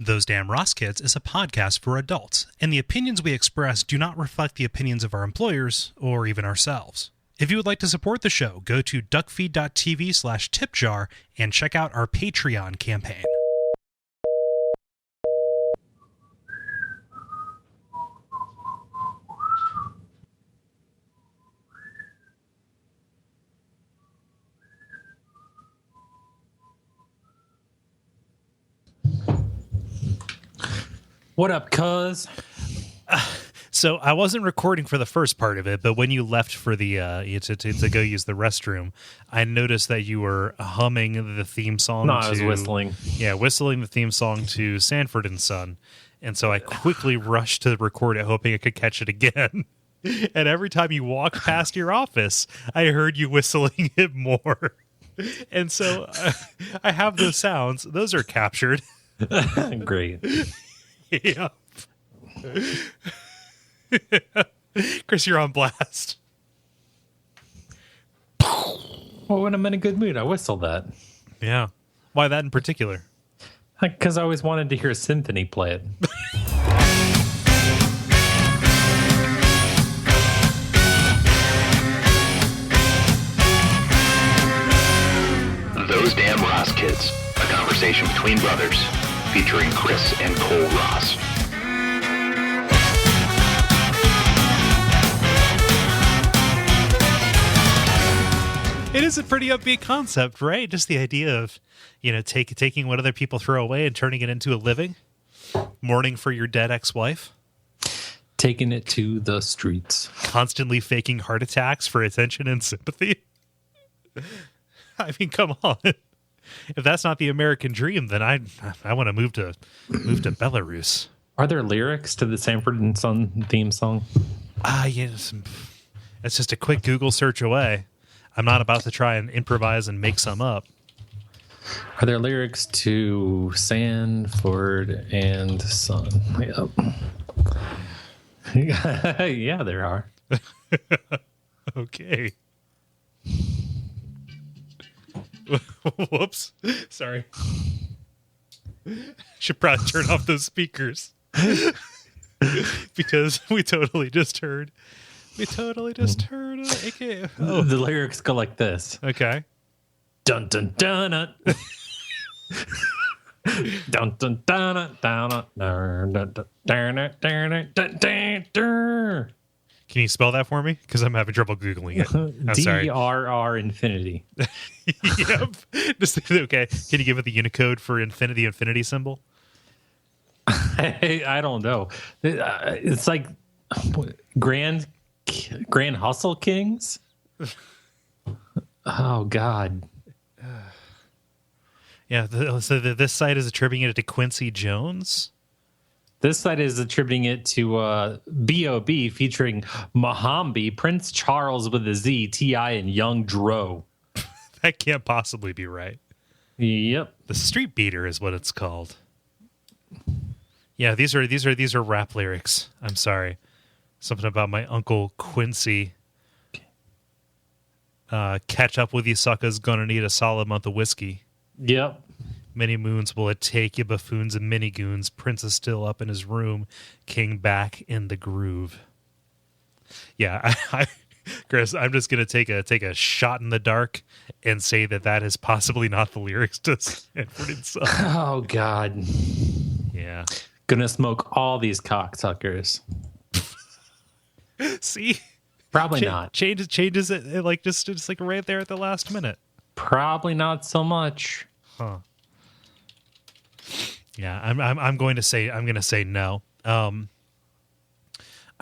Those Damn Ross Kids is a podcast for adults, and the opinions we express do not reflect the opinions of our employers or even ourselves. If you would like to support the show, go to Duckfeed.tv/tipjar and check out our Patreon campaign. What up, cuz? So I wasn't recording for the first part of it, but when you left for the to go use the restroom, I noticed that you were humming the theme song. No, I was whistling. Yeah, whistling the theme song to Sanford and Son, and so I quickly rushed to record it, hoping I could catch it again. And every time you walked past your office, I heard you whistling it more. And so I have those sounds; those are captured. Great. Yeah. Chris, you're on blast. Well, when I'm in a good mood, I whistle that. Yeah. Why that in particular? Because I always wanted to hear a symphony play it. Those Damn Ross Kids, a conversation between brothers, featuring Kris and Kole Ross. It is a pretty upbeat concept, right? Just the idea of, taking what other people throw away and turning it into a living. Mourning for your dead ex-wife. Taking it to the streets. Constantly faking heart attacks for attention and sympathy. I mean, come on. If that's not the American dream, then I want to move to Belarus. Are there lyrics to the Sanford and Son theme song? Yes. It's just a quick Google search away. I'm not about to try and improvise and make some up. Are there lyrics to Sanford and Son? Yep. Yeah, there are. Okay. Whoops. Sorry. Should probably turn off those speakers. Because we totally just heard. AK. Oh. The lyrics go like this. Okay. Dun dun dun dun. Dun dun dun dun dun. Can you spell that for me? Because I'm having trouble Googling it. I'm sorry. DRR infinity. Yep. Okay. Can you give it the Unicode for infinity symbol? I don't know. It's like Grand Hustle Kings. Oh God. Yeah. So this site is attributing it to Quincy Jones. This site is attributing it to B.O.B. featuring Mohambi, Prince Charles with a Z, T.I., and Young Dro. That can't possibly be right. Yep. The Street Beater is what it's called. Yeah, these are rap lyrics. I'm sorry. Something about my Uncle Quincy. Catch up with you suckers, gonna need a solid month of whiskey. Yep. Many moons will it take, you buffoons and mini-goons. Prince is still up in his room. King back in the groove. Yeah, Chris, I'm just going to take a shot in the dark and say that is possibly not the lyrics to Sanford and Son. Oh, God. Yeah. Gonna smoke all these cocksuckers. See? Probably not. Changes it like just like right there at the last minute. Probably not so much. Huh. Yeah, I'm going to say no. I'm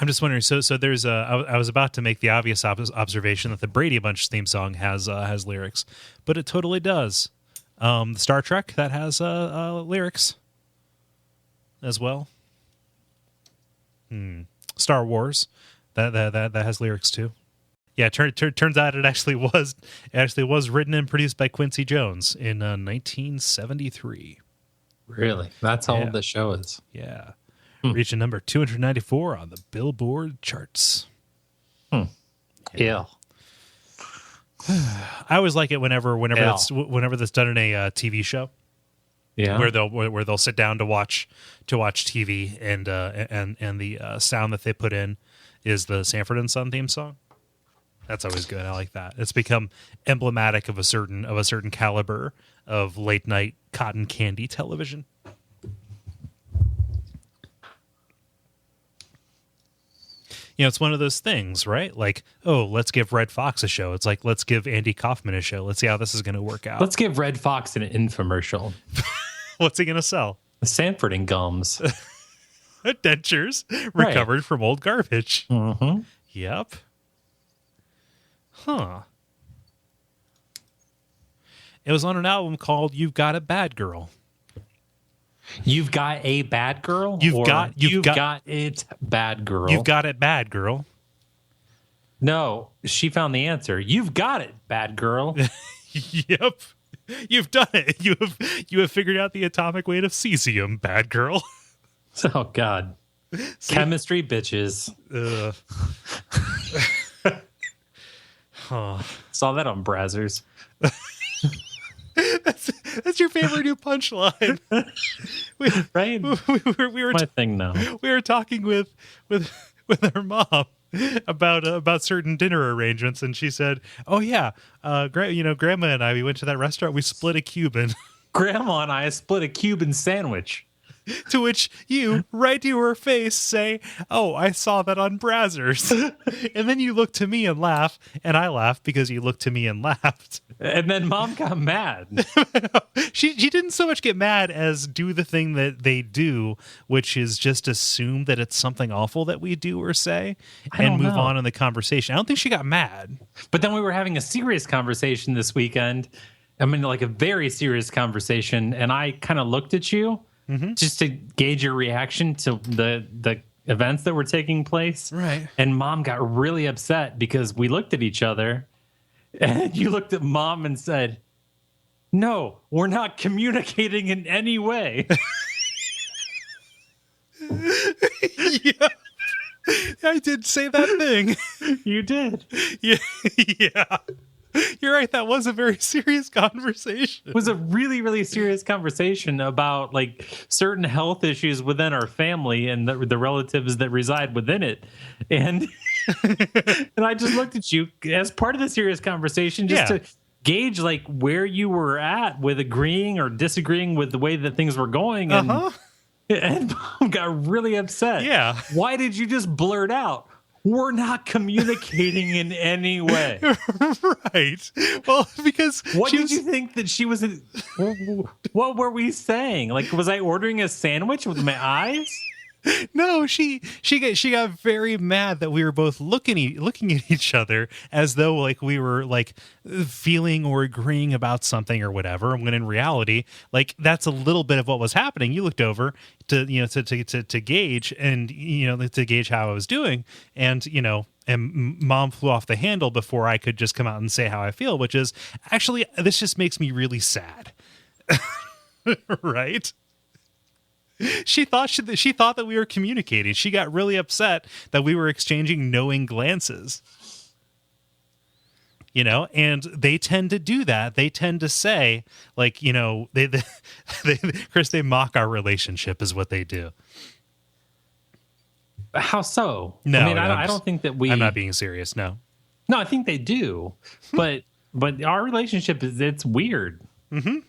just wondering. So there's I was about to make the obvious observation that the Brady Bunch theme song has lyrics, but it totally does. The Star Trek that has lyrics as well. Star Wars that has lyrics too. Yeah, turns out it actually was written and produced by Quincy Jones in 1973. Really? That's how old the show is. Yeah. Reaching number 294 on the Billboard charts. Yeah. I always like it whenever that's done in a TV show. Yeah. where they'll sit down to watch TV, and the sound that they put in is the Sanford and Son theme song. That's always good. I like that. It's become emblematic of a certain caliber of late night cotton candy television. You know, it's one of those things, right? Like, oh, let's give Red Fox a show. It's like, let's give Andy Kaufman a show. Let's see how this is going to work out. Let's give Red Fox an infomercial. What's he going to sell? Sanford and gums. Dentures recovered from old garbage. Mm-hmm. Yep. Huh. It was on an album called You've Got a Bad Girl. You've got a bad girl? You've got it bad girl. You've got it bad girl. No, she found the answer. You've got it, bad girl. Yep. You've done it. You have figured out the atomic weight of cesium, bad girl. Oh God. Chemistry bitches. Huh. Saw that on Brazzers. That's your favorite new punchline. Right? We were my thing now. We were talking with our mom about certain dinner arrangements, and she said, "Oh yeah, Grandma and I, we went to that restaurant. We split a Cuban." Grandma and I split a Cuban sandwich. To which you, right to her face, say, "Oh, I saw that on Brazzers." And then you look to me and laugh, and I laugh because you looked to me and laughed. And then Mom got mad. She didn't so much get mad as do the thing that they do, which is just assume that it's something awful that we do or say and move on in the conversation. I don't think she got mad. But then we were having a serious conversation this weekend. I mean, like a very serious conversation. And I kind of looked at you just to gauge your reaction to the events that were taking place. Right. And Mom got really upset because we looked at each other. And you looked at Mom and said, "No, we're not communicating in any way." Yeah. I did say that thing. You did. Yeah. You're right. That was a very serious conversation. It was a really, really serious conversation about like certain health issues within our family and the relatives that reside within it. And and I just looked at you as part of the serious conversation just to gauge like where you were at with agreeing or disagreeing with the way that things were going. And, and Mom got really upset. Yeah. Why did you just blurt out, "We're not communicating in any way"? Right. Well, because what did you think that she was? What were we saying? Like, was I ordering a sandwich with my eyes? No, she got very mad that we were both looking at each other as though like we were like feeling or agreeing about something or whatever. When in reality, like that's a little bit of what was happening. You looked over to gauge and to gauge how I was doing, and and Mom flew off the handle before I could just come out and say how I feel, which is actually this just makes me really sad. Right? She thought that we were communicating. She got really upset that we were exchanging knowing glances. And they tend to do that. They tend to say, like, they Chris, they mock our relationship is what they do. How so? No, I mean, I don't think that we. I'm not being serious. No, I think they do, but our relationship it's weird. Mm-hmm.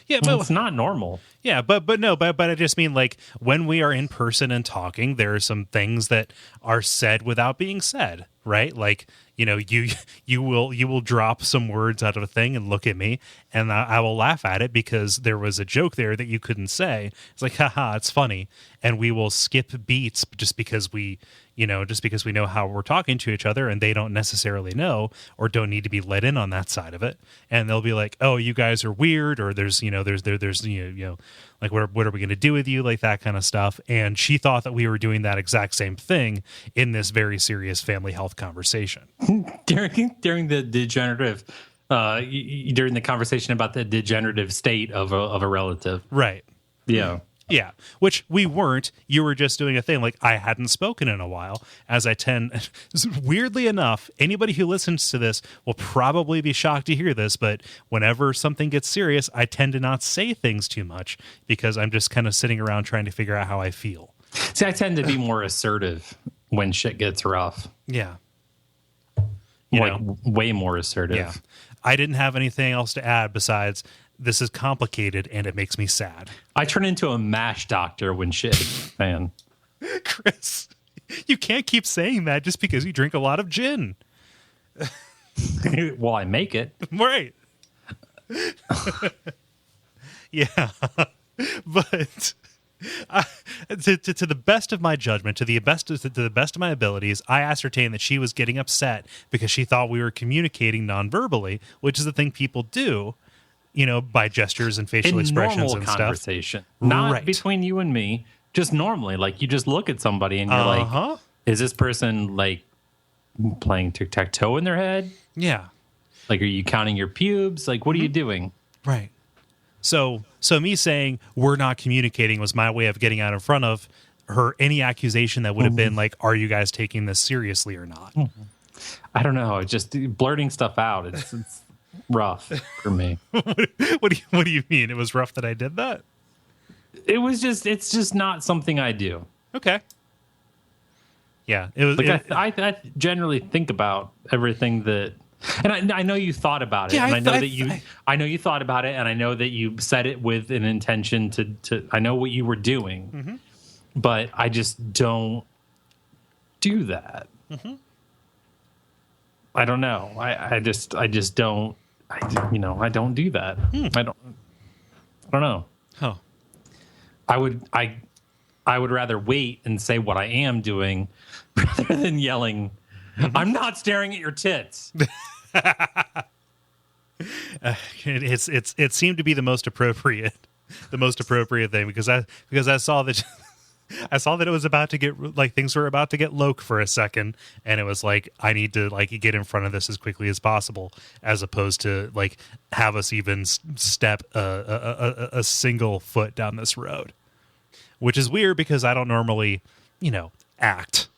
Yeah, but it's not normal. Yeah, but I just mean like when we are in person and talking, there are some things that are said without being said, right? Like, you will drop some words out of a thing and look at me, and I will laugh at it because there was a joke there that you couldn't say. It's like, haha, it's funny, and we will skip beats just because we know how we're talking to each other, and they don't necessarily know or don't need to be let in on that side of it, and they'll be like, "Oh, you guys are weird," or there's like what are we going to do with you, like that kind of stuff. And she thought that we were doing that exact same thing in this very serious family health conversation during the degenerative during the conversation about the degenerative state of a relative. Right. Yeah. Yeah, which we weren't. You were just doing a thing like I hadn't spoken in a while, as I tend. Weirdly enough, anybody who listens to this will probably be shocked to hear this, but whenever something gets serious, I tend to not say things too much because I'm just kind of sitting around trying to figure out how I feel. See, I tend to be more assertive when shit gets rough. Yeah. Way more assertive. Yeah. I didn't have anything else to add besides this is complicated and it makes me sad. I turn into a MASH doctor when shit, man. Chris, you can't keep saying that just because you drink a lot of gin. Well, I make it. Right. Yeah. But to the best of my judgment, to the best of my abilities, I ascertained that she was getting upset because she thought we were communicating non-verbally, which is the thing people do, by gestures and facial expressions and stuff. Conversation, not right. between you and me, just normally. Like you just look at somebody and you're like, is this person like playing tic-tac-toe in their head? Yeah. Like, are you counting your pubes? Like, what are you doing? Right. So me saying we're not communicating was my way of getting out in front of her any accusation that would have been like, are you guys taking this seriously or not? I don't know. Just blurting stuff out. It's rough for me. What do you mean? It was rough that I did that? It's just not something I do. Okay. Yeah. It was like I generally think about everything that. And I know you thought about it, yeah, and I know you thought about it, and I know that you said it with an intention to I know what you were doing, but I just don't do that. I don't know. I just don't. I don't do that. I don't know. Oh, I would rather wait and say what I am doing rather than yelling. I'm not staring at your tits. It seemed to be the most appropriate thing because I saw that it was about to get like things were about to get loc for a second, and it was like I need to like get in front of this as quickly as possible, as opposed to like have us even step a single foot down this road, which is weird because I don't normally act.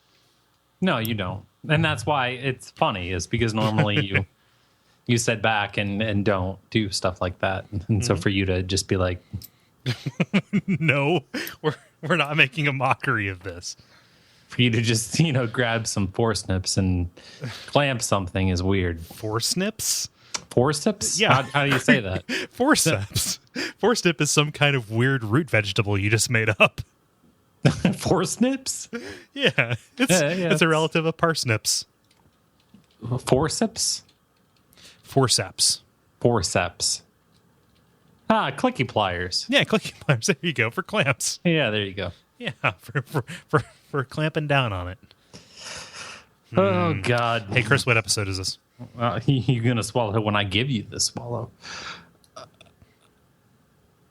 No, you don't. And that's why it's funny, is because normally you sit back and don't do stuff like that. And so for you to just be like, no, we're not making a mockery of this. For you to just, grab some forceps and clamp something is weird. Forceps? Forceps? Yeah. How do you say that? Forceps. Forcep is some kind of weird root vegetable you just made up. Forceps? Yeah. It's a relative of parsnips. Forceps? Forceps. Forceps. Clicky pliers. Yeah, clicky pliers. There you go, for clamps. Yeah, there you go. Yeah, for clamping down on it. Oh, God. Hey, Chris, what episode is this? You're going to swallow it when I give you the swallow.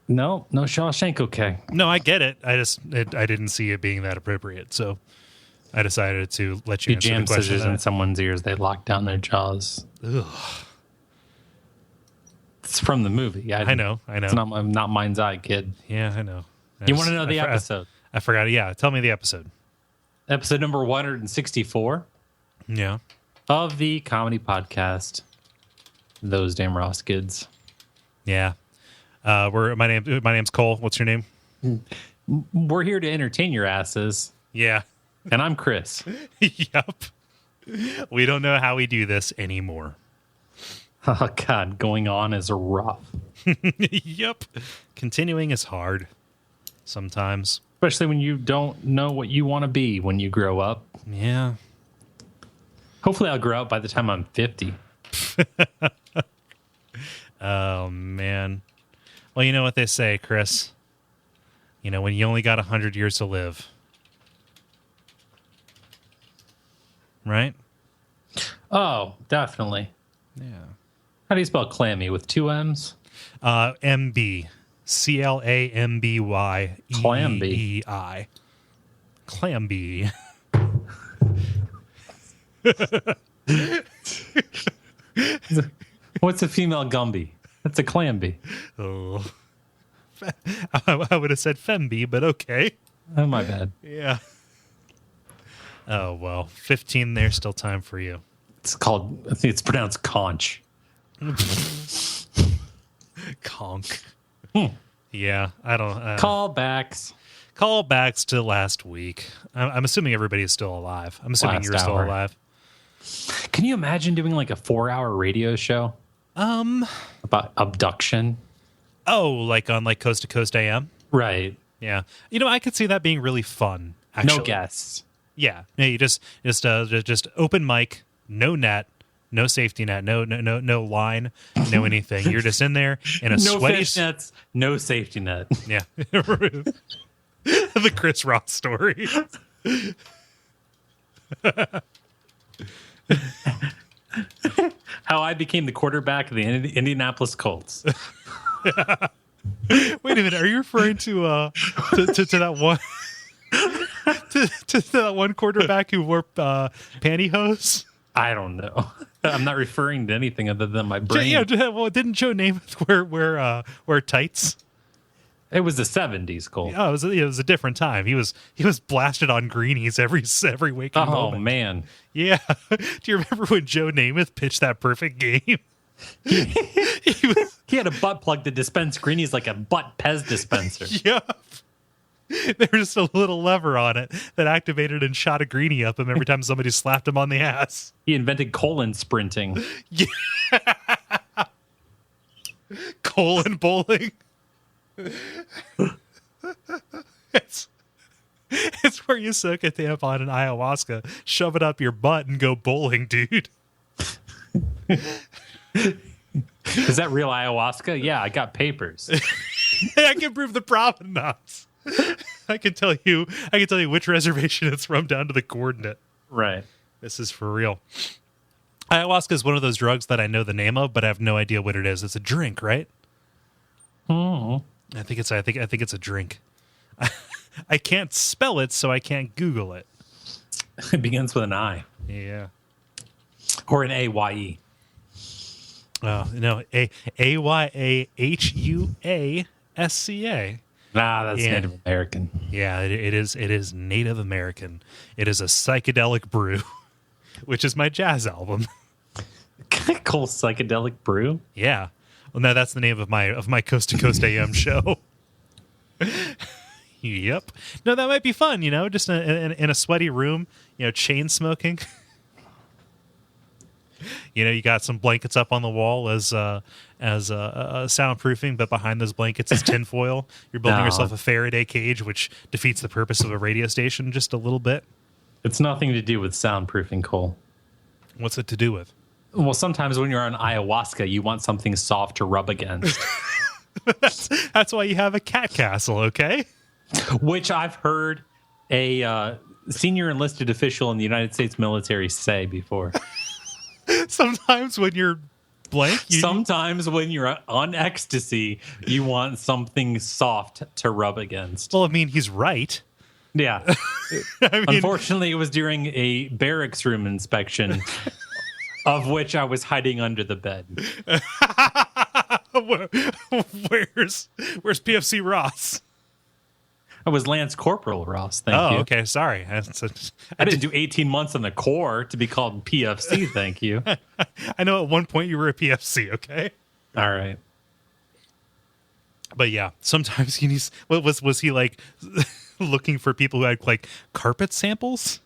No Shawshank, okay. No, I get it. I didn't see it being that appropriate, so I decided to let you answer jam the question. Scissors in someone's ears, they lock down their jaws. Ugh. It's from the movie. I know. It's not Mind's Eye, kid. Yeah, I know. You want to know the episode? I forgot. Yeah, tell me the episode. Episode number 164. Yeah. Of the comedy podcast, Those Damn Ross Kids. Yeah. My name's Kole. What's your name? We're here to entertain your asses. Yeah. And I'm Chris. Yep. We don't know how we do this anymore. Oh, God. Going on is rough. Yep. Continuing is hard sometimes. Especially when you don't know what you want to be when you grow up. Yeah. Hopefully I'll grow up by the time I'm 50. Oh, man. Well, you know what they say, Chris. When you only got 100 years to live. Right? Oh, definitely. Yeah. How do you spell clammy? With two M's? MB. CLAMBY. Clamby. EEI. Clamby. What's a female Gumby? That's a Clamby. Oh. I would have said Femby, but okay. Oh, my bad. Yeah. Oh, well. 15 there's still time for you. I think it's pronounced conch. Conch. Yeah, I don't... Callbacks. Callbacks to last week. I'm assuming everybody is still alive. I'm assuming you're still alive. Can you imagine doing like a 4-hour radio show? About abduction? Oh, like on like Coast to Coast AM? Right. Yeah. I could see that being really fun, actually. No guests. Yeah. You just open mic, no net, no safety net, no line, no anything. You're just in there in a no sweaty... fishnets, no safety net. Yeah. The Chris Ross story. How I became the quarterback of the Indianapolis Colts. Wait a minute, are you referring to that one to that one quarterback who wore pantyhose? I don't know. I'm not referring to anything other than my brain. Yeah, well, didn't Joe Namath wear tights? It was the 70s, Cole. Oh, it was a different time. He was blasted on greenies every waking moment. Oh man, yeah. Do you remember when Joe Namath pitched that perfect game? He had a butt plug to dispense greenies like a butt Pez dispenser. Yeah. There was just a little lever on it that activated and shot a greenie up him every time somebody slapped him on the ass. He invented colon sprinting. Yeah. Colon bowling. It's where you soak a tampon in ayahuasca, shove it up your butt, and go bowling, dude. Is that real ayahuasca? Yeah, I got papers. I can prove the provenance. I can tell you which reservation it's from down to the coordinate. Right. This is for real. Ayahuasca is one of those drugs that I know the name of, but I have no idea what it is. It's a drink, right? Oh. I think it's a drink. I can't spell it, so I can't Google it. It begins with an I. Yeah. Or an AYE. No, AYAHUASCA. Nah, that's Native American. Yeah, it is Native American. It is a psychedelic brew, which is my jazz album. Cool psychedelic brew? Yeah. Well, no, that's the name of my Coast to Coast AM show. Yep. No, that might be fun, just in a sweaty room, chain smoking. You got some blankets up on the wall as soundproofing, but behind those blankets is tinfoil. You're building yourself a Faraday cage, which defeats the purpose of a radio station just a little bit. It's nothing to do with soundproofing, Cole. What's it to do with? Well, sometimes when you're on ayahuasca, you want something soft to rub against. That's why you have a cat castle, okay? Which I've heard a senior enlisted official in the United States military say before. Sometimes when you're blank, sometimes when you're on ecstasy, you want something soft to rub against. Well, I mean, he's right. Yeah. Unfortunately, it was during a barracks room inspection, of which I was hiding under the bed. Where's PFC Ross? I was Lance Corporal Ross. Thank you. Oh, okay. Sorry. I didn't do 18 months in the Corps to be called PFC. Thank you. I know at one point you were a PFC. Okay. All right. But yeah, sometimes he needs. What was he like looking for people who had like carpet samples?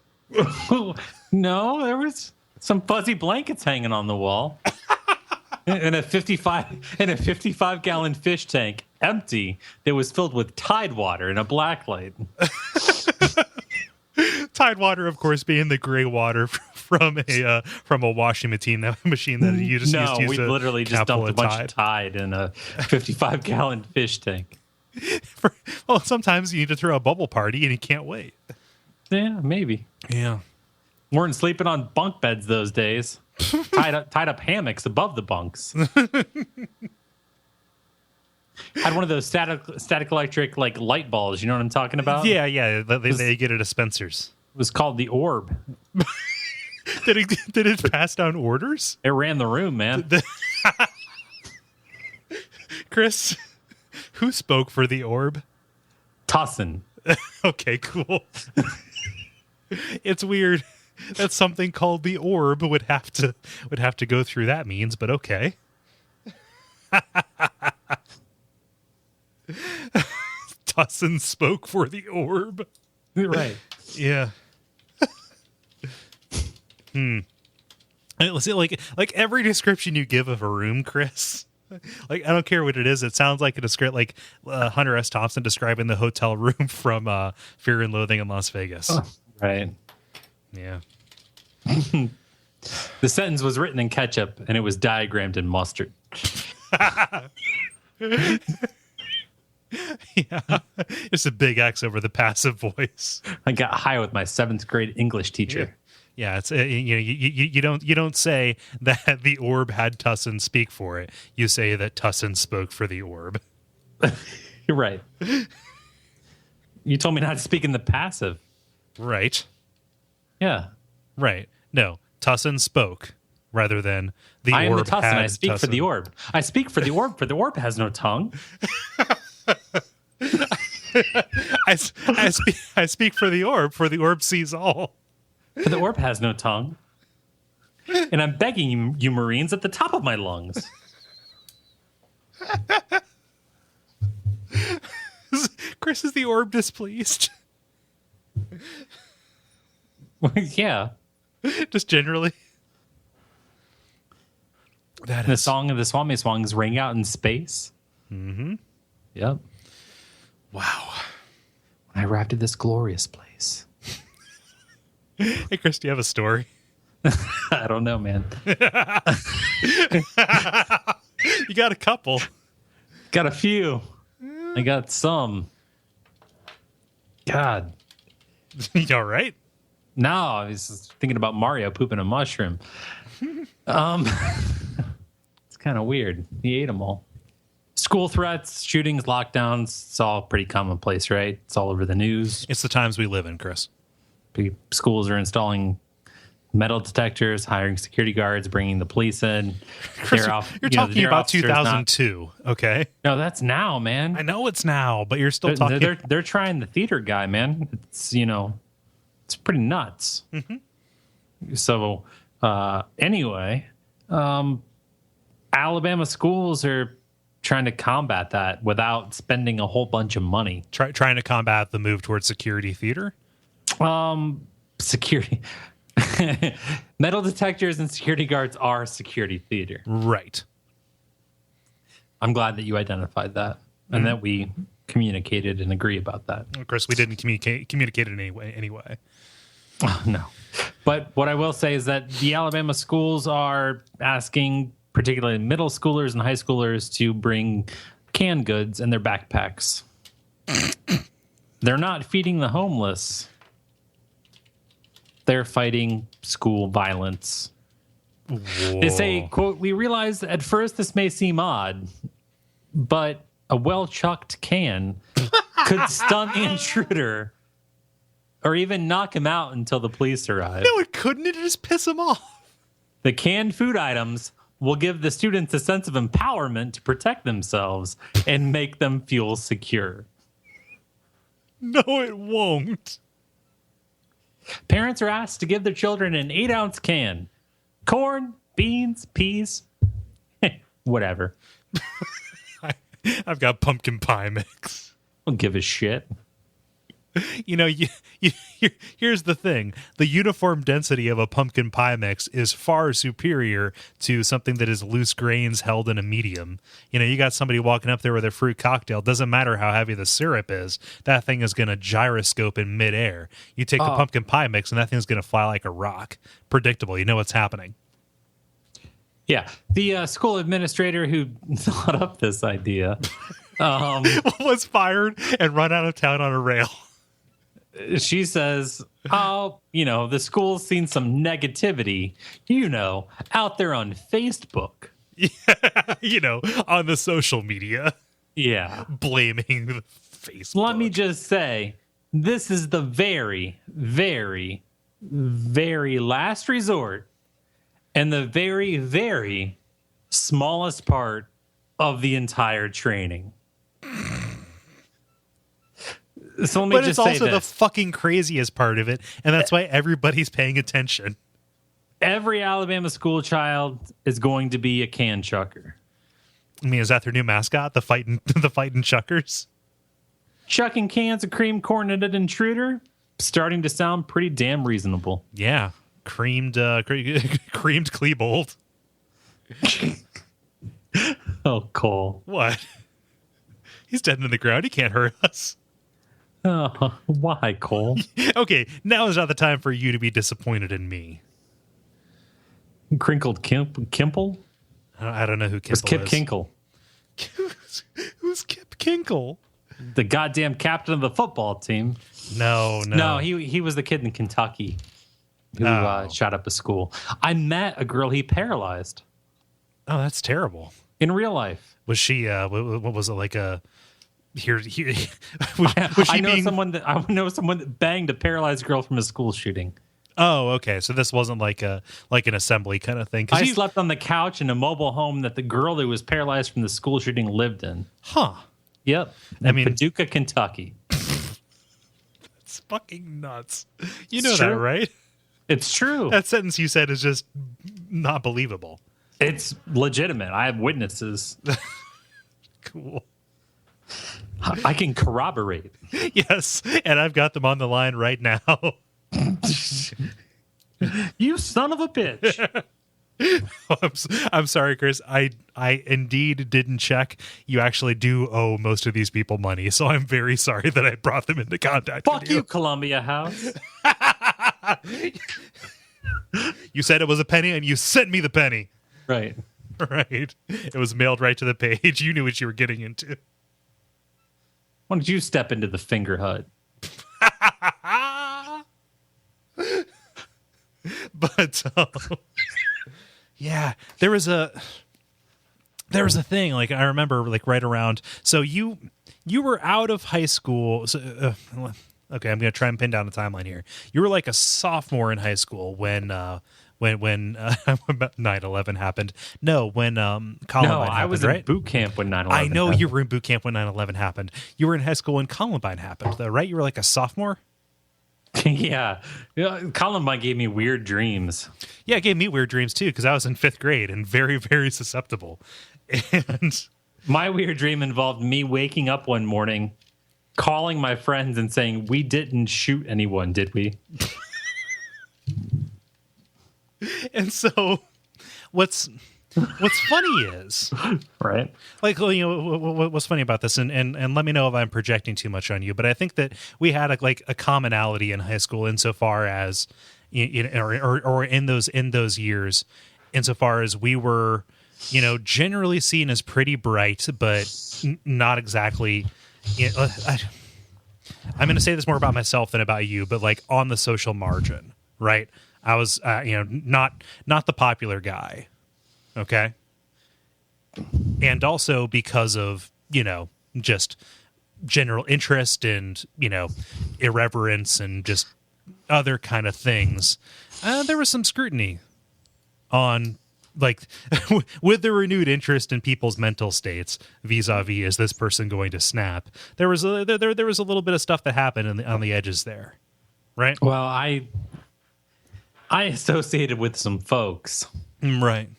No, there was some fuzzy blankets hanging on the wall. In a 55-gallon fish tank, empty, that was filled with Tide water and a blacklight. Tide water, of course, being the gray water from a washing machine that you just used to use. No, we literally just dumped a bunch of Tide in a 55-gallon fish tank. Well, sometimes you need to throw a bubble party and you can't wait. Yeah, maybe. Yeah. Weren't sleeping on bunk beds those days. Tied up hammocks above the bunks. Had one of those static electric like light balls. You know what I'm talking about? Yeah. They get it at Spencer's. It was called the Orb. Did it pass down orders? It ran the room, man. Chris, Who spoke for the orb? Thompson. Okay, cool. It's weird that something called the orb would have to go through that means, but okay. Thompson spoke for the orb. Right. Yeah. Let's see, like every description you give of a room, Chris. Like, I don't care what it is. It sounds like a descript, like Hunter S. Thompson describing the hotel room from Fear and Loathing in Las Vegas. Oh, right. Yeah. The sentence was written in ketchup and it was diagrammed in mustard. Yeah. It's a big X over the passive voice. I got high with my 7th grade English teacher. Yeah, it's you don't say that the orb had Tussin speak for it. You say that Tussin spoke for the orb. You're right. You told me not to speak in the passive. Right. Yeah. Right. No, Tussin spoke rather than the I am orb the Tussin. had I speak for Tussin. the orb. I speak for the orb, for the orb has no tongue. I speak for the orb sees all. For the orb has no tongue. And I'm begging you Marines at the top of my lungs. Chris, is the orb displeased? Yeah. Just generally. That The is song of the Swami Swans ring out in space. Mm-hmm. Yep. Wow. When I arrived at this glorious place. Hey, Chris, do you have a story? I don't know, man. You got a couple. Got a few. I got some. God. You all right? No, I was just thinking about Mario pooping a mushroom. It's kind of weird. He ate them all. School threats, shootings, lockdowns. It's all pretty commonplace, right? It's all over the news. It's the times we live in, Chris. Schools are installing metal detectors, hiring security guards, bringing the police in. Chris, you're talking about 2002, okay? No, that's now, man. I know it's now, but you're still talking. They're trying the theater guy, man. It's it's pretty nuts. Mm-hmm. So anyway, Alabama schools are trying to combat that without spending a whole bunch of money. Trying to combat the move towards security theater? Security. Metal detectors and security guards are security theater. Right. I'm glad that you identified that and that we communicated and agree about that. Of course, we didn't communicate it anyway. Oh, no. But what I will say is that the Alabama schools are asking particularly middle schoolers and high schoolers to bring canned goods in their backpacks. They're not feeding the homeless. They're fighting school violence. Whoa. They say, quote, "We realize at first this may seem odd, but a well-chucked can could stun the intruder or even knock him out until the police arrive. No, it couldn't. It just piss him off. The canned food items will give the students a sense of empowerment to protect themselves and make them feel secure." No, it won't. Parents are asked to give their children an 8-ounce can. Corn, beans, peas, whatever. I've got pumpkin pie mix. Don't give a shit. Here's the thing. The uniform density of a pumpkin pie mix is far superior to something that is loose grains held in a medium. You got somebody walking up there with a fruit cocktail. Doesn't matter how heavy the syrup is. That thing is going to gyroscope in midair. You take the pumpkin pie mix and that thing's going to fly like a rock. Predictable. You know what's happening. Yeah. The school administrator who thought up this idea was fired and run out of town on a rail. She says, the school's seen some negativity, out there on Facebook. Yeah, on the social media. Yeah. Blaming the Facebook. Let me just say, this is the very, very, very last resort and the very, very smallest part of the entire training. So let me But just it's say also the this. fucking craziest part of it, and that's why everybody's paying attention. Every Alabama school child is going to be a can chucker. I mean, is that their new mascot? The fighting chuckers? Chucking cans of cream corn at an intruder, starting to sound pretty damn reasonable. Yeah. Creamed Klebold. Oh, Cole. What? He's dead in the ground. He can't hurt us. Oh, why, Cole? Okay, now is not the time for you to be disappointed in me. Crinkled Kimple? I don't know who It was Kimple Kip is. Kinkle, Who's Kip Kinkle? the goddamn captain of the football team. No. No, he was the kid in Kentucky who shot up a school. I met a girl he paralyzed Oh, that's terrible. in real life. Was she? What was it like? Here. Was she I know being? someone that banged a paralyzed girl from a school shooting. Oh, okay. So this wasn't like an assembly kind of thing. I slept on the couch in a mobile home that the girl who was paralyzed from the school shooting lived in. Huh? Yep. I mean- Paducah, Kentucky. It's fucking nuts. You know It's that, true. right? It's true. That sentence you said is just not believable. It's legitimate. I have witnesses. Cool. I can corroborate. Yes, and I've got them on the line right now. You son of a bitch. I'm sorry, Chris. I indeed didn't check. You actually do owe most of these people money, so I'm very sorry that I brought them into contact Fuck with you, Columbia House. You said it was a penny, and you sent me the penny. Right. Right. It was mailed right to the page. You knew what you were getting into. Why don't you step into the finger hut? But yeah, there was a thing, like I remember, like right around. So you were out of high school. So, okay, I'm gonna try and pin down the timeline here. You were like a sophomore in high school when 9/11 happened. No, when Columbine No, happened, I was right? in boot camp when 9/11 I know happened. you were in boot camp when 9/11 happened. You were in high school when Columbine happened, though, right? You were like a sophomore. Yeah. Columbine gave me weird dreams. Yeah, it gave me weird dreams too because I was in 5th grade and very, very susceptible. And My weird dream involved me waking up one morning, calling my friends and saying, "We didn't shoot anyone, did we?" so what's funny is, Right. like, you know, what's funny about this, and let me know if I'm projecting too much on you, but I think that we had a commonality in high school insofar as, or in those years, insofar as we were, generally seen as pretty bright, but not exactly. I'm going to say this more about myself than about you, but like on the social margin, right? I was, not the popular guy. Okay. And also because of, just general interest and, irreverence and just other kind of things. There was some scrutiny on, like, with the renewed interest in people's mental states vis-a-vis, is this person going to snap? There was a little bit of stuff that happened on the edges there. Right. Well, I associated with some folks Right.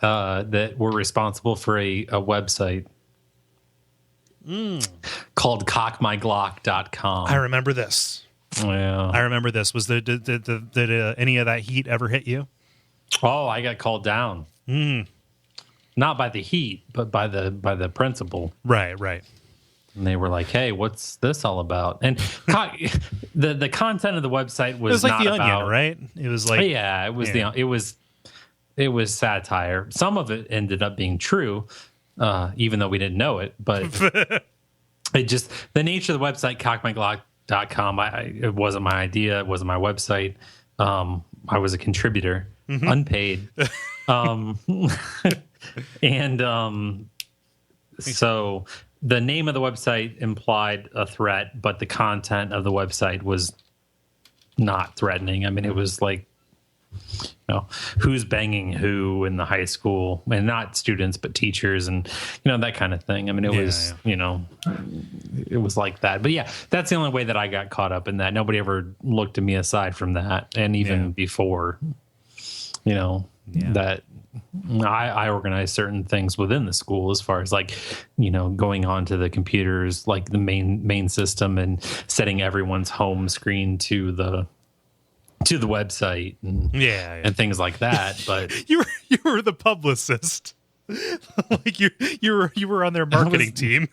that were responsible for a website called cockmyglock.com. I remember this. Yeah. I remember this. Was did any of that heat ever hit you? Oh, I got called down. Not by the heat, but by the principal. Right. And they were like, "Hey, what's this all about?" And the content of the website was It was like not the about, Onion, right? It was like, yeah, it was yeah. it was satire. Some of it ended up being true, even though we didn't know it. But it just, the nature of the website, cockmyglock.com, it wasn't my idea. It wasn't my website. I was a contributor, unpaid. So the name of the website implied a threat, but the content of the website was not threatening. I mean, it was like who's banging who in the high school, and not students but teachers, and that kind of thing. I mean, it was it was like that. But yeah, that's the only way that I got caught up in that. Nobody ever looked at me aside from that, and even before, that I organized certain things within the school as far as going onto the computers, like the main system, and setting everyone's home screen to the website and things like that. But you were the publicist. Like you were on their marketing team.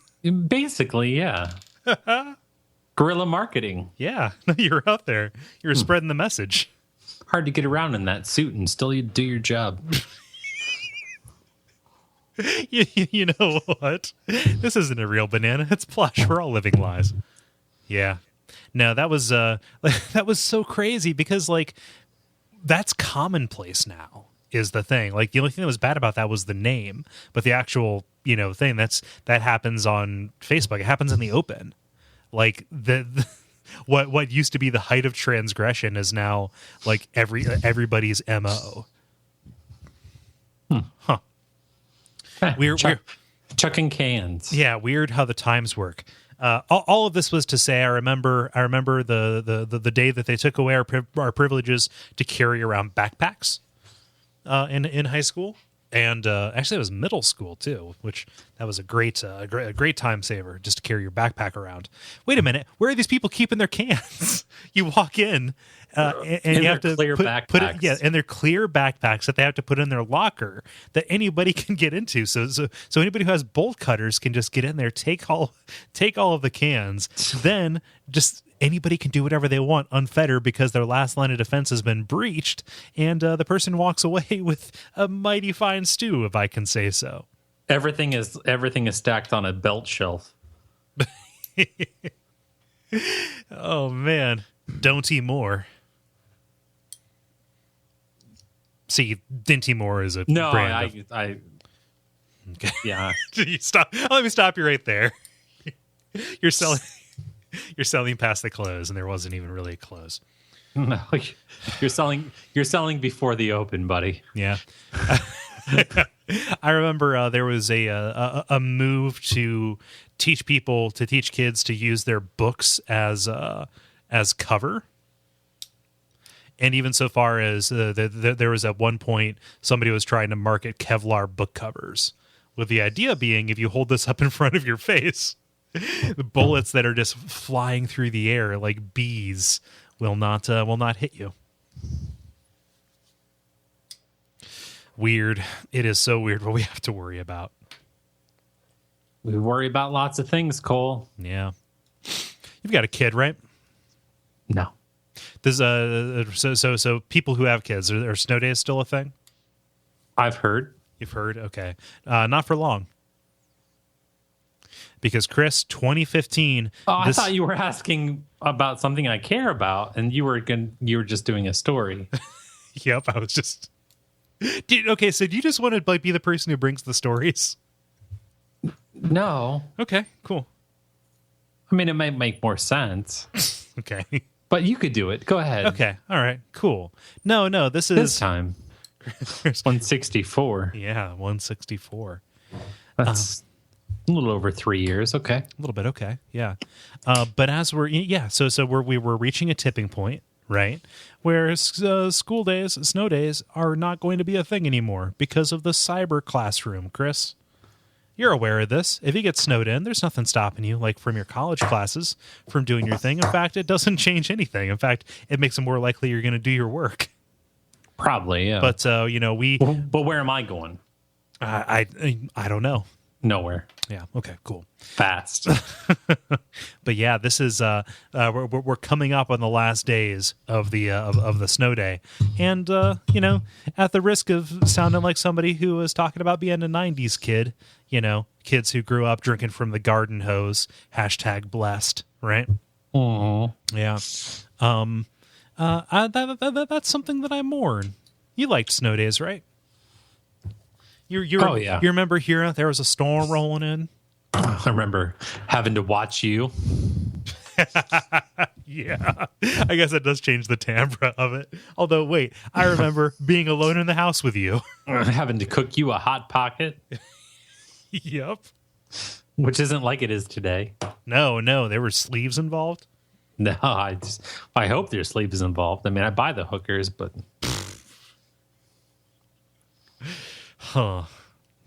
Basically, yeah. Guerrilla marketing. Yeah. You were out there. You were spreading the message. Hard to get around in that suit and still you do your job. You know what? This isn't a real banana. It's plush. We're all living lies. Yeah. No, that was so crazy because that's commonplace now is the thing. Like the only thing that was bad about that was the name, but the actual, thing that happens on Facebook. It happens in the open. Like what used to be the height of transgression is now like everybody's MO. Huh. Weird. Chucking cans. Yeah, weird how the times work. All of this was to say, I remember the day that they took away our privileges to carry around backpacks in high school, and actually it was middle school too, which that was a great time saver just to carry your backpack around. Wait a minute, where are these people keeping their cans? You walk in and you have to put it, and they're clear backpacks that they have to put in their locker that anybody can get into. So anybody who has bolt cutters can just get in there, take all of the cans, then just anybody can do whatever they want unfettered because their last line of defense has been breached, and the person walks away with a mighty fine stew, if I can say so. Everything is stacked on a belt shelf. Oh man, don't eat more. See, Dinty Moore is a brand. Okay. Yeah. You stop. Let me stop you right there. You're selling past the close, and there wasn't even really a close. No, you're selling before the open, buddy. Yeah. I remember there was a move to teach kids to use their books as cover. And even so far as there was at one point somebody was trying to market Kevlar book covers, with the idea being if you hold this up in front of your face, the bullets that are just flying through the air like bees will not hit you. Weird. It is so weird what we have to worry about. We worry about lots of things, Cole. Yeah. You've got a kid, right? No. There's so people who have kids, are snow days still a thing? I've heard. You've heard? Okay. Not for long. Because Kris, 2015. Oh, I thought you were asking about something I care about, and you were just doing a story. Yep, I was just. Okay, so do you just want to be the person who brings the stories? No. Okay, cool. I mean, it might make more sense. Okay. But you could do it. Go ahead. Okay. All right. Cool. No. This time. 164. Yeah, 164. That's a little over 3 years. Okay. A little bit. Okay. Yeah. But as we were reaching a tipping point, right? Where school days, snow days are not going to be a thing anymore because of the cyber classroom, Kris. You're aware of this. If you get snowed in, there's nothing stopping you, like from your college classes, from doing your thing. In fact, it doesn't change anything. In fact, it makes it more likely you're going to do your work. Probably, yeah. But But where am I going? I don't know. Nowhere. Yeah. Okay. Cool. Fast. But yeah, this is we're coming up on the last days of the snow day, and at the risk of sounding like somebody who was talking about being a '90s kid, kids who grew up drinking from the garden hose. #blessed, right? Mm-hmm. Yeah. That's something that I mourn. You liked snow days, right? Oh, yeah. You remember here there was a storm rolling in? I remember having to watch you. Yeah, I guess that does change the timbre of it. Although, wait, I remember being alone in the house with you. Having to cook you a hot pocket, Yep. which isn't like it is today. No, there were sleeves involved. No, I hope there's sleeves involved. I mean, I buy the hookers, but Huh.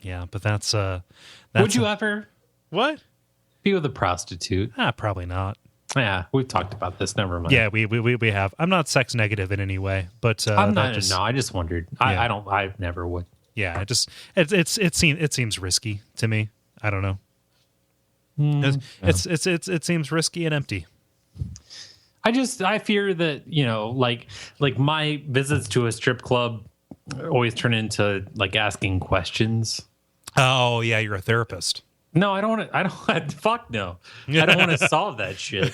Yeah, but that's would you ever what? be with a prostitute? Probably not. Yeah, we've talked about this. Never mind. Yeah, we have. I'm not sex negative in any way, but I'm not. No, I just wondered. Yeah. I don't. I never would. Yeah, it seems risky to me. I don't know. It seems risky and empty. I fear that, like my visits to a strip club always turn into like asking questions. Oh yeah, you're a therapist. No, I don't want to. I don't. Fuck no. I don't want to solve that shit.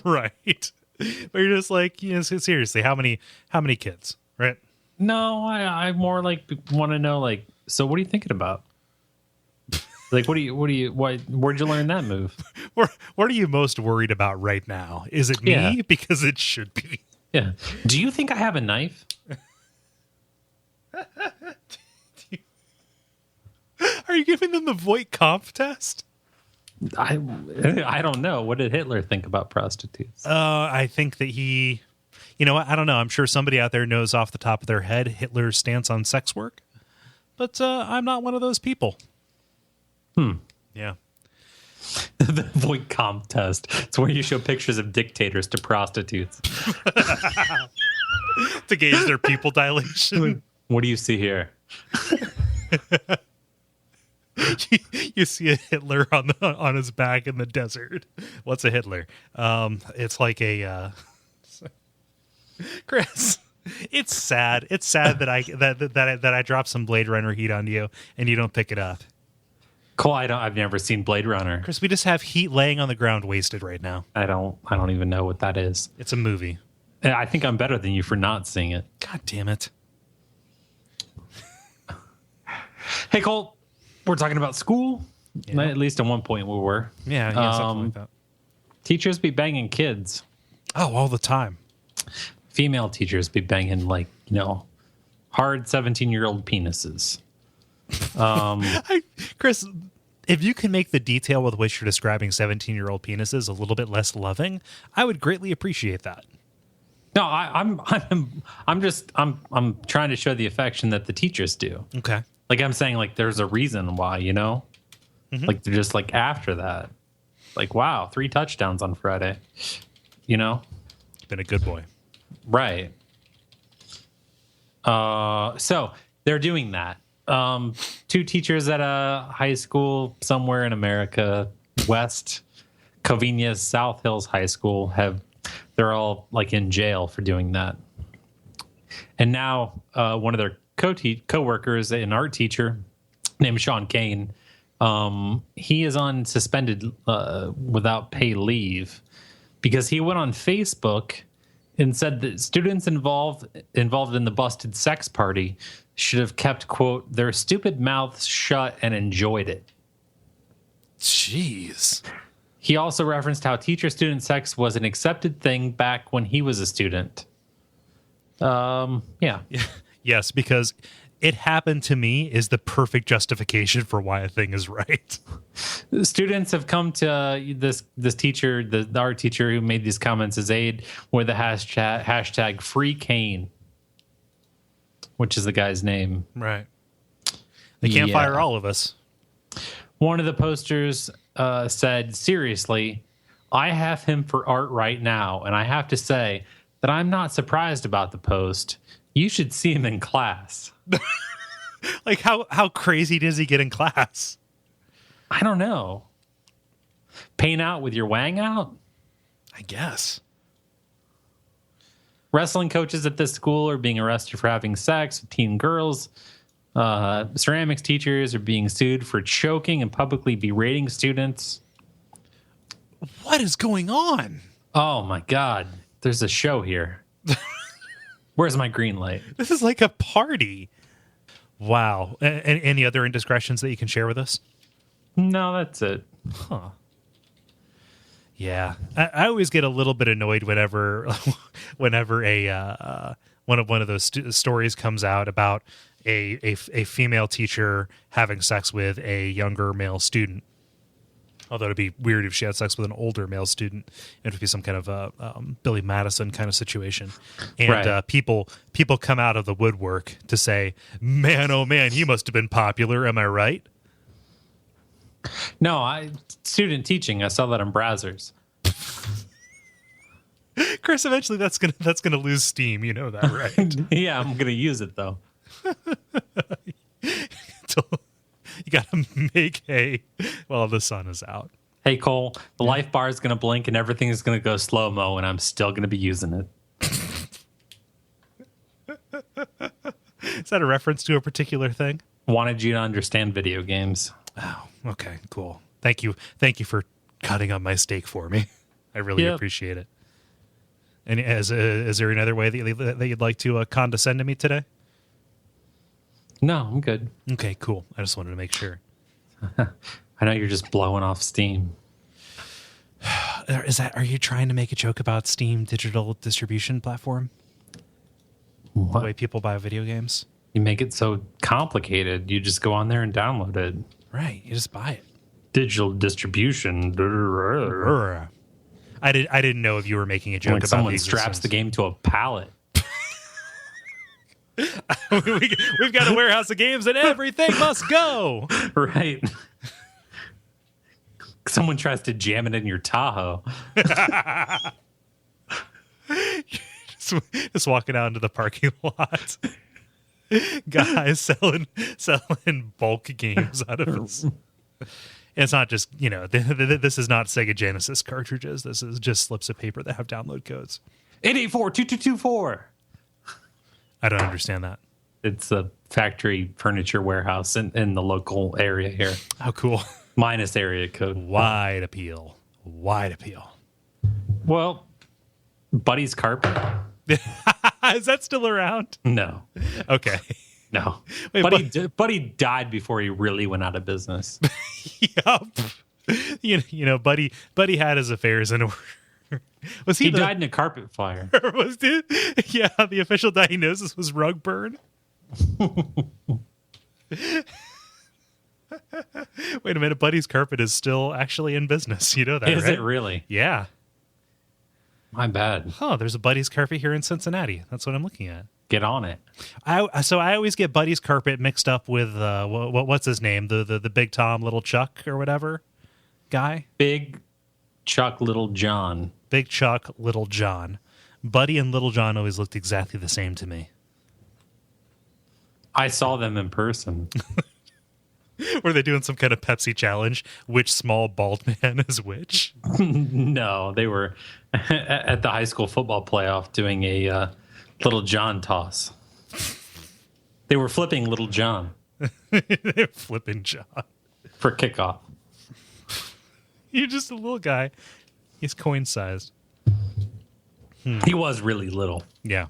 Right. But you're just like, seriously, how many kids, right? No, I more like want to know, like, so what are you thinking about? Like, where'd you learn that move? What are you most worried about right now? Is it me? Yeah. Because it should be. Yeah. Do you think I have a knife? Are you giving them the Voight Kampf test? I don't know. What did Hitler think about prostitutes? I think that he, you know what? I don't know. I'm sure somebody out there knows off the top of their head Hitler's stance on sex work, but I'm not one of those people. Yeah. The Voight Kampf test. It's where you show pictures of dictators to prostitutes. To gauge their pupil dilation. What do you see here? You see a Hitler on his back in the desert. What's a Hitler? It's like a Chris. It's sad. It's sad that I dropped some Blade Runner heat on you and you don't pick it up. Cole, I've never seen Blade Runner. Chris, we just have heat laying on the ground wasted right now. I don't even know what that is. It's a movie. I think I'm better than you for not seeing it. God damn it. Hey, Cole, we're talking about school. Yeah. At least at one point we were. Yeah, something like that. Teachers be banging kids. Oh, all the time. Female teachers be banging, like, hard 17-year-old penises. Chris, if you can make the detail with which you're describing 17-year-old penises a little bit less loving, I would greatly appreciate that. No, I'm trying to show the affection that the teachers do. Okay. Like I'm saying, like there's a reason why, Mm-hmm. Like they're just like after that, like, wow, 3 touchdowns on Friday, Been a good boy. Right. So they're doing that. 2 teachers at a high school somewhere in America, West Covina's South Hills High School, they're all like in jail for doing that. And now one of their co-workers, an art teacher named Sean Kane, he is on suspended without pay leave because he went on Facebook and said that students involved in the busted sex party should have kept, quote, their stupid mouths shut and enjoyed it. Jeez. He also referenced how teacher-student sex was an accepted thing back when he was a student. Yeah. Yes, because it happened to me is the perfect justification for why a thing is right. Students have come to this teacher, the art teacher who made these comments, his aid with the hashtag Free Kane, which is the guy's name. Right. They can't fire all of us. One of the posters said, seriously, I have him for art right now, and I have to say that I'm not surprised about the post. You should see him in class. Like, how crazy does he get in class? I don't know. Paint out with your wang out? I guess. Wrestling coaches at this school are being arrested for having sex with teen girls. Ceramics teachers are being sued for choking and publicly berating students. What is going on? Oh, my God. There's a show here. Where's my green light? This is like a party. Wow. Any other indiscretions that you can share with us? No, that's it. Huh. Yeah, I always get a little bit annoyed whenever a one of those stories comes out about a female teacher having sex with a younger male student. Although it'd be weird if she had sex with an older male student. It would be some kind of Billy Madison kind of situation. And Right. People come out of the woodwork to say, man, oh man, you must have been popular. Am I right? No, student teaching. I saw that on browsers. Chris, eventually that's gonna lose steam. You know that, right? Yeah, I'm gonna use it though. You gotta make hay while the sun is out. Hey Cole, the life bar is gonna blink and everything is gonna go slow mo, and I'm still gonna be using it. Is that a reference to a particular thing? Wanted you to understand video games. Oh, okay, cool. Thank you for cutting on my steak for me. I really appreciate it. And is there another way that you'd like to condescend to me today? No, I'm good. Okay, cool. I just wanted to make sure. I know you're just blowing off steam. Are you trying to make a joke about Steam digital distribution platform? What? The way people buy video games? You make it so complicated. You just go on there and download it. Right, you just buy it. Digital distribution. I didn't know if you were making a joke Like about someone straps the game to a pallet. We've got a warehouse of games and everything must go. Right. Someone tries to jam it in your Tahoe. just walking out into the parking lot. Guys selling bulk games out of this. It's not just, this is not Sega Genesis cartridges. This is just slips of paper that have download codes. 884-2224. I don't understand that. It's a factory furniture warehouse in the local area here. How cool. Minus area code. Wide appeal. Well, Buddy's Carpet. Is that still around? No. Okay. No. Wait, Buddy died before he really went out of business. Yup. Buddy had his affairs in order. He died in a carpet fire. Yeah, the official diagnosis was rug burn. Wait a minute, Buddy's Carpet is still actually in business. You know that, Is right? it really? Yeah. My bad. Oh, there's a Buddy's Carpet here in Cincinnati. That's what I'm looking at. Get on it. I always get Buddy's Carpet mixed up with what's his name, the Big Tom Little Chuck or whatever guy. Big Chuck Little John. Big Chuck Little John. Buddy and Little John always looked exactly the same to me. I saw them in person. Were they doing some kind of Pepsi challenge? Which small bald man is which? No, they were at the high school football playoff doing a Little John toss. They were flipping Little John. They're flipping John. For kickoff. You're just a little guy. He's coin-sized. He was really little. Yeah.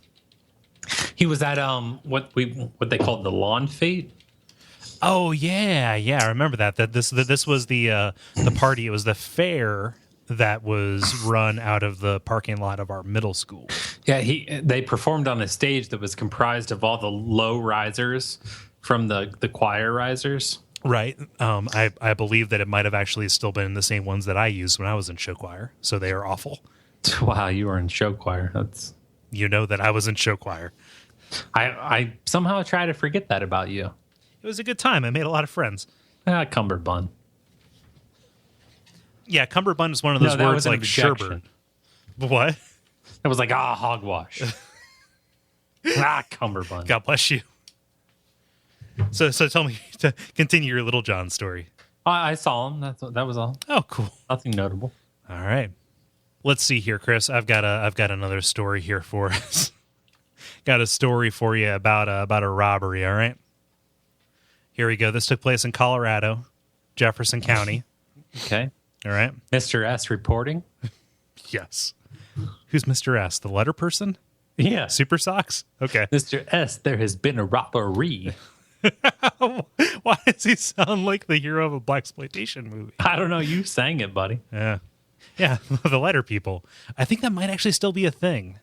He was at what they called the lawn fete. Oh yeah. I remember that. This was the party. It was the fair that was run out of the parking lot of our middle school. Yeah, they performed on a stage that was comprised of all the low risers from the choir risers. Right. I believe that it might have actually still been the same ones that I used when I was in show choir. So they are awful. Wow, you were in show choir. That's that I was in show choir. I somehow try to forget that about you. It was a good time. I made a lot of friends. Cumberbund. Yeah, cummerbund is one of those words like sherbet. What? It was like, hogwash. Cumberbund. God bless you. So tell me, to continue your Little John story. I saw him. That was all. Oh, cool. Nothing notable. All right. Let's see here, Chris. I've got another story here for us. Got a story for you about a robbery. All right. Here we go. This took place in Colorado, Jefferson County. Okay. All right. Mr. S reporting. Yes. Who's Mr. S? The letter person? Yeah. Super Socks? Okay. Mr. S, there has been a robbery. Why does he sound like the hero of a blaxploitation movie? I don't know. You sang it, buddy. Yeah. Yeah, the letter people. I think that might actually still be a thing.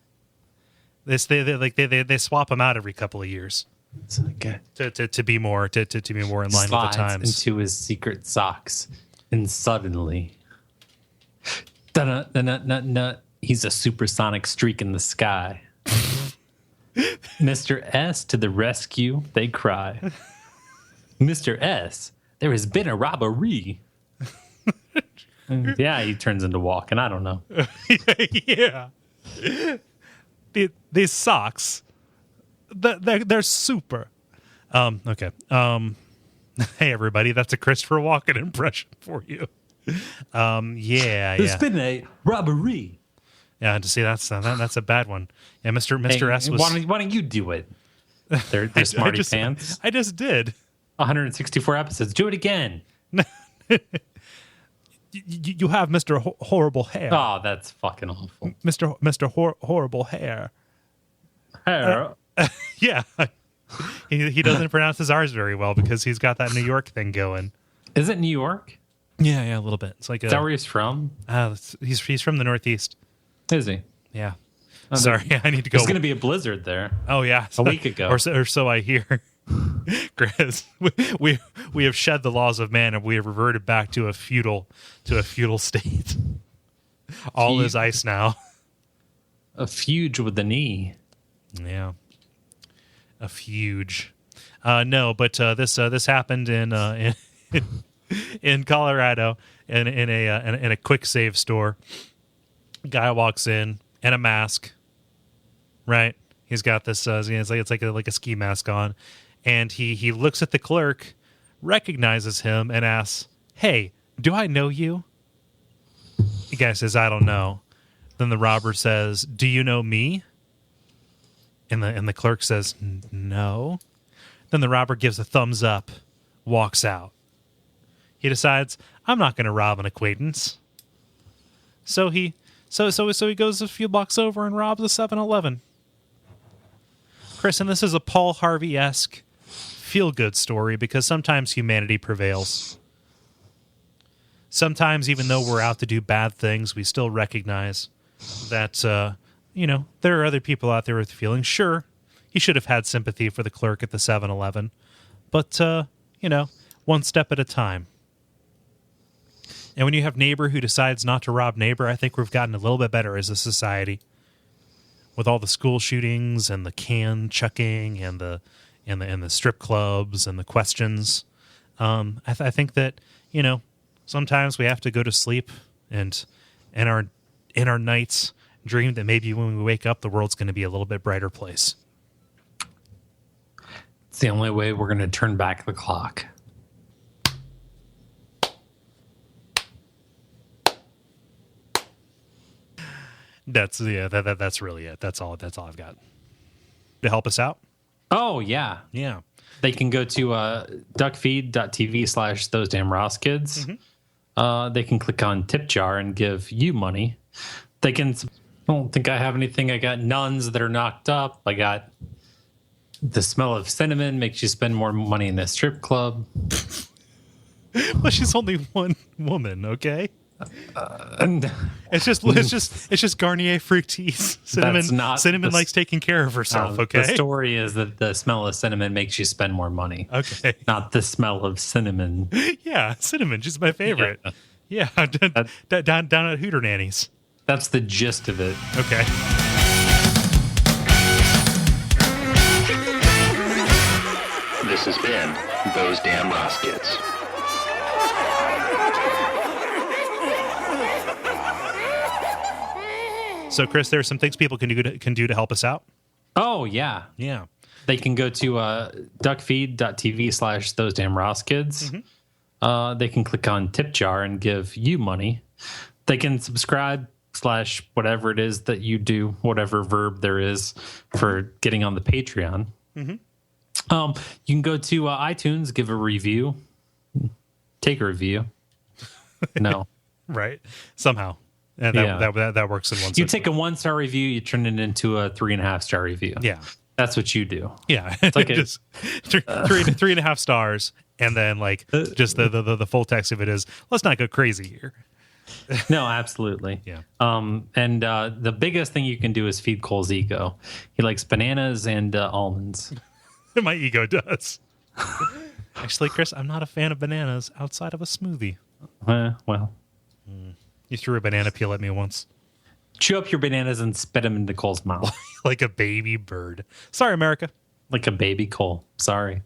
They swap them out every couple of years. It's like to be more in line with the times. Into his secret socks, and suddenly, he's a supersonic streak in the sky. Mr. S to the rescue, they cry. Mr. S, there has been a robbery. Yeah, he turns into walking. I don't know. Yeah. These socks, they're super. Okay. Hey, everybody, that's a Christopher Walken impression for you. There's been a robbery. Yeah, to see that's a bad one. Yeah, Mr. S was. Why don't you do it? They're smarty pants. I just did. 164 episodes. Do it again. You have Mr. Horrible Hair. Oh, that's fucking awful. Mr. Horrible Hair. Hair. Yeah. He doesn't pronounce his R's very well because he's got that New York thing going. Is it New York? Yeah, a little bit. It's like is that where he's from? He's from the Northeast. Is he? Yeah. Sorry, I need to go. There's going to be a blizzard there. Oh yeah, a week ago, or so I hear. Chris, we have shed the laws of man, and we have reverted back to a feudal state. All is ice now. A fuge with the knee. Yeah, a fuge. No, but this happened in Colorado in a quick save store. Guy walks in a mask, right? He's got this. It's like a ski mask on, and he looks at the clerk, recognizes him, and asks, "Hey, do I know you?" The guy says, "I don't know." Then the robber says, "Do you know me?" And the clerk says, "No." Then the robber gives a thumbs up, walks out. He decides, I'm not going to rob an acquaintance. So he goes a few blocks over and robs a 7-Eleven. Chris, and this is a Paul Harvey-esque feel-good story because sometimes humanity prevails. Sometimes, even though we're out to do bad things, we still recognize that, there are other people out there with feelings. Sure, he should have had sympathy for the clerk at the 7-Eleven, but, one step at a time. And when you have neighbor who decides not to rob neighbor, I think we've gotten a little bit better as a society. With all the school shootings and the can chucking and the strip clubs and the questions, I think that sometimes we have to go to sleep and in our nights dream that maybe when we wake up the world's going to be a little bit brighter place. It's the only way we're going to turn back the clock. That's really it. That's all I've got. To help us out? Oh, yeah. Yeah. They can go to Duckfeed.tv / those damn Ross kids. Mm-hmm. They can click on tip jar and give you money. They can, I don't think I have anything. I got nuns that are knocked up. I got the smell of cinnamon makes you spend more money in the strip club. Well, she's only one woman, okay? And it's just Garnier Fructis. Cinnamon likes taking care of herself. Okay. The story is that the smell of cinnamon makes you spend more money. Okay. Not the smell of cinnamon. Yeah, cinnamon. She's my favorite. Yeah, down at Hooter Nannies. That's the gist of it. Okay. This has been Those Damn Ross Kids. So, Chris, there are some things people can do to help us out. Oh, yeah. Yeah. They can go to Duckfeed.tv / those damn Ross kids. Mm-hmm. They can click on tip jar and give you money. They can subscribe / whatever it is that you do, whatever verb there is for getting on the Patreon. Mm-hmm. You can go to iTunes, give a review, take a review. No. Right. Somehow. That works in one You take a 1-star review, you turn it into a 3.5-star review. Yeah. That's what you do. Yeah. It's like just 3.5 stars. And then just the full text of it is, let's not go crazy here. No, absolutely. Yeah. And the biggest thing you can do is feed Cole's ego. He likes bananas and almonds. My ego does. Actually, Chris, I'm not a fan of bananas outside of a smoothie. Well, You threw a banana peel at me once. chew up your bananas and spit them into Cole's mouth Like a baby bird. Sorry, America. like a baby Cole. Sorry.